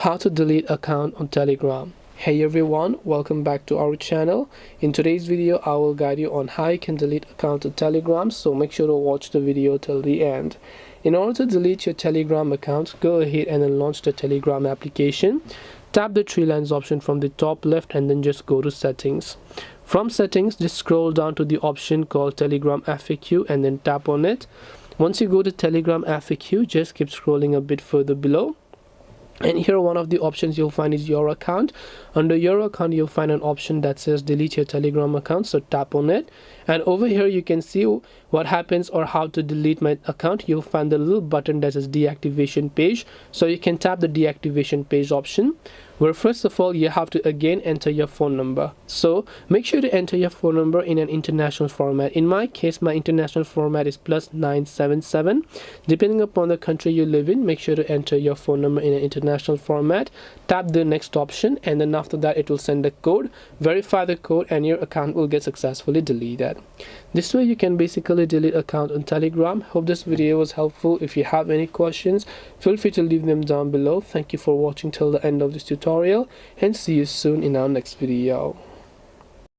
How to delete account on Telegram. Hey everyone, welcome back to our channel. In today's video I will guide you on how you can delete account on Telegram, so make sure to watch the video till the end. In order to delete your Telegram account, go ahead and then launch the Telegram application. Tap the three lines option from the top left and then just go to settings. From settings, just scroll down to the option called Telegram FAQ and then tap on it. Once you go to Telegram FAQ, just keep scrolling a bit further below. And here one of the options you'll find is your account. Under your account you'll find an option that says delete your Telegram account, so tap on it. And over here you can see what happens or how to delete my account. You'll find the little button that says deactivation page, so you can tap the deactivation page option, where first of all you have to again enter your phone number. So make sure to enter your phone number in an international format. In my case, my international format is +977. Depending upon the country you live in, make sure to enter your phone number in an international format. Tap the next option and then after that it will send a code. Verify the code and your account will get successfully deleted. This way you can basically delete account on Telegram. Hope this video was helpful. If you have any questions, feel free to leave them down below. Thank you for watching till the end of this tutorial and see you soon in our next video.